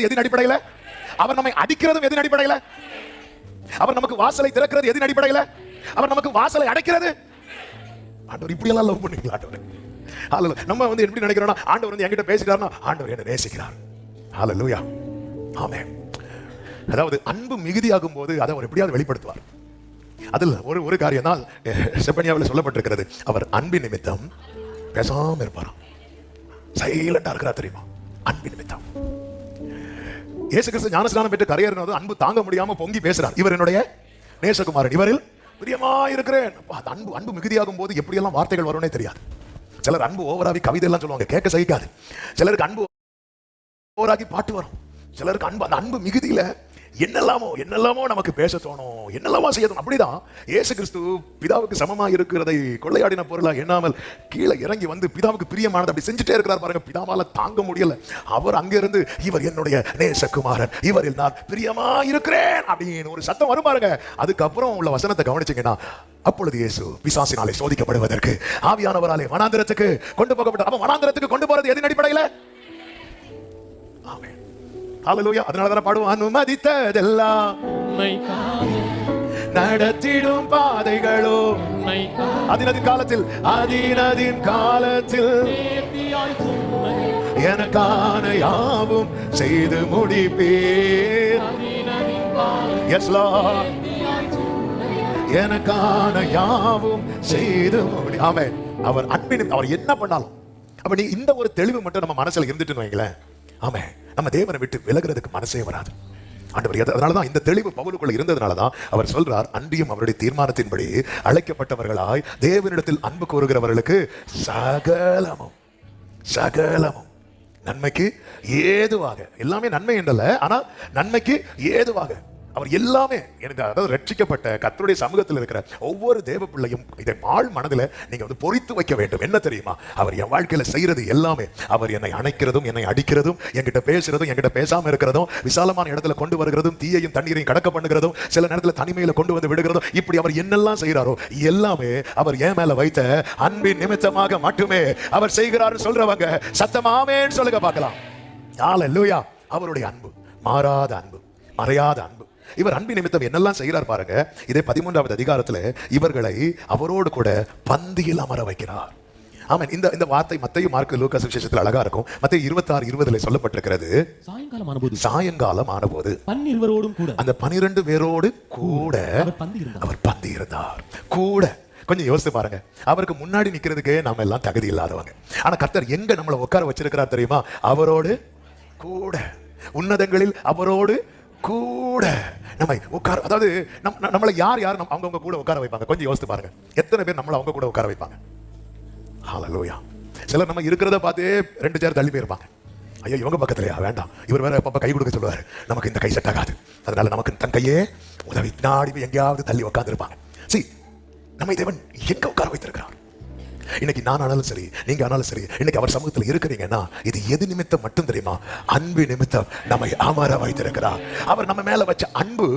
எதின் அடிப்படையில? அவர் நம்மை அடிக்கிறதும் எதின் அடிப்படையில? அவர் நமக்கு வாசலை திறக்கிறது எதின் அடிப்படையில? அவர் நமக்கு வாசலை அடைக்கிறது. ஆண்டவர் இப்படி எல்லாம் லவ் பண்ணுவீங்களா ஆண்டவர்? ஹalleluya. நம்ம எப்படி நினைக்கிறோம்னா ஆண்டவர் என்கிட்ட பேசிட்டாருன்னா ஆண்டவர் என்ன நேசிக்கிறார். ஹalleluya. ஆமென். அதாவது அன்பு மிகுதியாகும் போது அதை அவர் எப்படியாவது வெளிப்படுத்துவார். அதில் ஒரு காரியம் தான் செப்பனியாவில் சொல்லப்பட்டிருக்கிறது. அவர் அன்பின் நிமித்தம் பேசாம இருப்பாராம். சைலண்டா இருக்கிறார் தெரியுமா? அன்பின் நிமித்தம். இயேசு கிறிஸ்து ஞானஸ்நானம் பெற்று கரையேறினது அன்பு தாங்க முடியாம பொங்கி பேசுறார். இவர் என்னுடைய நேசகுமாரன், இவரில் பிரியமா இருக்கிறேன். அன்பு மிகுதியாகும் போது எப்படி எல்லாம் வார்த்தைகள் வரும்னே தெரியாது. சிலர் அன்பு ஓவராகி கவிதை எல்லாம் சொல்லுவாங்க, கேட்க சகிக்காது. சிலருக்கு அன்பு ஓவராகி பாட்டு வரும். சிலருக்கு அன்பு, அந்த அன்பு மிகுதியில என்னெல்லாமோ நமக்கு பேச தோணும், என்னெல்லாமோ செய்ய தோணும். அப்படிதான் இயேசு கிறிஸ்து பிதாவுக்கு சமமா இருக்கிறதை கொள்ளையாடின பொருளா எண்ணாமல் கீழே இறங்கி வந்து பிதாவுக்கு பிரியமானது அப்படி செஞ்சுட்டே இருக்கிறார் பாருங்க. பிதாவால தாங்க முடியல. அவர் அங்கிருந்து இவர் என்னுடைய நேசகுமாரன், இவரில் நான் பிரியமா இருக்கிறேன் அப்படின்னு ஒரு சத்தம் வரும் பாருங்க. அதுக்கப்புறம் உள்ள வசனத்தை கவனிச்சீங்கன்னா, அப்பொழுது இயேசு பிசாசினாலே சோதிக்கப்படுவதற்கு ஆவியானவராலே வனாந்திரத்துக்கு கொண்டு போகப்பட்டார். அவன் வனாந்திரத்துக்கு கொண்டு போறது எதின் அடிப்படையில? ஆமென். ஹalleluya. அதனால தான் பாடுவோம், அனுமதித்ததெல்லாம் நடத்திடும் பாதைகளோ அதினதின் காலத்தில் எனக்கான யாவும் செய்து முடிப்பேன். எஸ் லார்ட், எனக்கான யாவும் செய்து முடி. ஆமென். அவர் அன்பின் அவர் என்ன பண்ணாலும் அப்ப நீ இந்த ஒரு தெளிவு மட்டும் நம்ம மனசுல இருந்துட்டு வைங்களேன். ஆமென். நம்ம தேவனை விட்டு விலகிறதுக்கு மனசே வராது. ஆண்டவர் அதனாலதான் இந்த தெளிவு பவுலுக்குள்ள இருந்ததுனாலதான் அவர் சொல்றார், அன்றியும் அவருடைய தீர்மானத்தின்படி அழைக்கப்பட்டவர்களாய் தேவனிடத்தில் அன்பு கூறுகிறவர்களுக்கு சகலமும் நன்மைக்கு ஏதுவாக, எல்லாமே நன்மை என்றல்ல, ஆனா நன்மைக்கு ஏதுவாக அவர் எல்லாமே எனக்கு, அதாவது ரட்சிக்கப்பட்ட கர்த்தருடைய சமூகத்தில் இருக்கிற ஒவ்வொரு தேவ பிள்ளையும் இதை ஆழ் மனதில் நீங்க பொறித்து வைக்க வேண்டும். என்ன தெரியுமா? அவர் என் வாழ்க்கையில செய்யறது எல்லாமே, அவர் என்னை அணைக்கிறதும், என்னை அடிக்கிறதும், என்கிட்ட பேசுறதும், என்கிட்ட பேசாம இருக்கிறதும், விசாலமான இடத்துல கொண்டு வருகிறதும், தீயையும் தண்ணீரையும் கடக்க பண்ணுகிறதும், சில நேரத்துல தனிமையில கொண்டு வந்து விடுகிறதும், இப்படி அவர் என்னெல்லாம் செய்யறாரோ எல்லாமே அவர் என் மேல வைத்த அன்பின் நிமித்தமாக மட்டுமே அவர் செய்கிறார். சொல்றவங்க சத்தமாமேன்னு சொல்லுங்க பார்க்கலாம். ஹalleluya. அவருடைய அன்பு மாறாத அன்பு, மறையாத அன்பு. இவர் அன்பின் நிமித்தம் என்னெல்லாம் செய்கிறார் பாருங்க. இதே 13வது அதிகாரத்தில் இவர்களை அவரோடு கூட பந்தியில் அமர வைக்கிறார். ஆமென். இந்த வார்த்தை மத்தேயு, மார்க்கு, லூக்கா சுவிசேஷத்தில் அழகா இருக்கும். மத்தேயு 26:20 சொல்லப்பட்டிருக்கிறது, சாயங்காலம் ஆனபோது 12 அந்த 12 பேரோடு கூட அவர் பந்தி இருந்தார். கூட கொஞ்சம் யோசித்து பாருங்க. அவருக்கு முன்னாடி நிக்கிறதுக்கே நாம எல்லாம் தகுதி இல்லாதவங்க. ஆனா கர்த்தர் எங்க நம்மளை உட்கார வச்சிருக்கிறார் தெரியுமா? அவரோடு கூட, உன்னதங்களில் அவரோடு கூட நம்மை உட்கார, அதாவது நம்மளை யார் அவங்க கூட உட்கார வைப்பாங்க? கொஞ்சம் யோசித்து பாருங்க. எத்தனை பேர் நம்மளை அவங்க கூட உட்கார வைப்பாங்க? ஹalleluya. சிலர் நம்ம இருக்கிறத பார்த்தே 2 சேர் தள்ளி போயிருப்பாங்க. ஐயோ இவங்க பக்கத்துலயா வேண்டாம், இவர் வேற அப்பப்ப கை கொடுக்க சொல்லுவாரு, நமக்கு இந்த கை செட் ஆகாது, அதனால நமக்கு தன் கையே உதவி நாடி எங்கேயாவது தள்ளி உட்கார்ந்து இருப்பாங்க. சரி, நம்மை தேவன் எங்க உட்கார வைத்திருக்கிறார்? இன்னைக்கு நான் ஆனாலும் சரி, நீங்க ஆனாலும் சரி, இன்னைக்கு அவர் சமூகத்தில் இருக்கிறீங்கன்னா இது எது நிமித்தம் மட்டும் தெரியுமா? அன்பு நிமித்தம் நம்மை அமர வைத்திருக்கிறார். அவர் நம்ம மேல வச்ச அன்பு,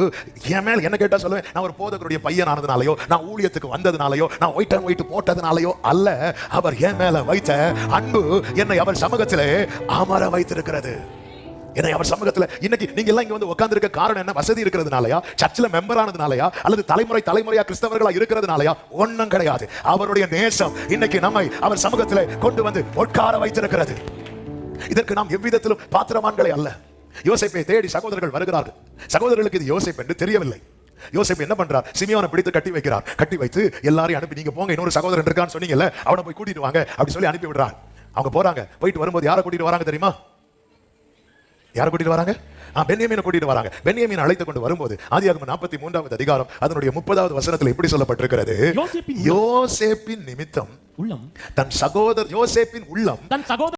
என் மேல என்ன கேட்டா சொல்லுவேன், நான் ஒரு போதகருடைய பையன் ஆனதுனாலயோ, நான் ஊழியத்துக்கு வந்ததுனாலயோ, நான் ஒயிட் அண்ட் ஒயிட் போட்டதுனாலயோ அல்ல. அவர் என் மேல வைத்த அன்பு என்னை அவர் சமூகத்திலே அமர வைத்திருக்கிறது. என்னை அவர் சமூகத்தில் இன்னைக்கு நீங்க எல்லாம் இங்க வந்து உட்கார்ந்து இருக்க காரணம் என்ன? வசதி இருக்கிறதுனாலயா? சர்ச்சில் மெம்பர் ஆனதுனாலயா? அல்லது தலைமுறையா கிறிஸ்தவர்களா இருக்கிறதுனாலயா? ஒண்ணும் கிடையாது. அவருடைய நேசம் இன்னைக்கு நம்மை அவர் சமூகத்தில் கொண்டு வந்து உட்கார வைத்திருக்கிறது. இதற்கு நாம் எவ்விதத்திலும் பாத்திரமான்களே அல்ல. யோசேப்பை தேடி சகோதரர்கள் வருகிறார்கள். சகோதரர்களுக்கு இது யோசேப்பு என்று தெரியவில்லை. யோசேப்பு என்ன பண்றார்? சிமியோனை பிடித்து கட்டி வைக்கிறார். கட்டி வைத்து எல்லாரையும் அனுப்பி, நீங்க போங்க, இன்னொரு சகோதரன் இருக்கான்னு சொன்னீங்கல்ல, அவனை போய் கூட்டிட்டு வாங்க அப்படி சொல்லி அனுப்பி விடுறாங்க. அவங்க போறாங்க. போயிட்டு வரும்போது யாரை கூட்டிட்டு வராங்க தெரியுமா? யாரை கூட்டிட்டு வராங்க? பென்யமீனை கூட்டிட்டு வராங்க. பென்யமீனை அழைத்து கொண்டு வரும்போது ஆதியாகமம் 43வது அதிகாரம் அதனுடைய 30வது வசனத்தில் எப்படி சொல்லப்பட்டிருக்கிறது? யோசேப்பின் நிமித்தம் உள்ளம் தன் சகோதரர், யோசேப்பின் உள்ளம் தன் சகோதரர்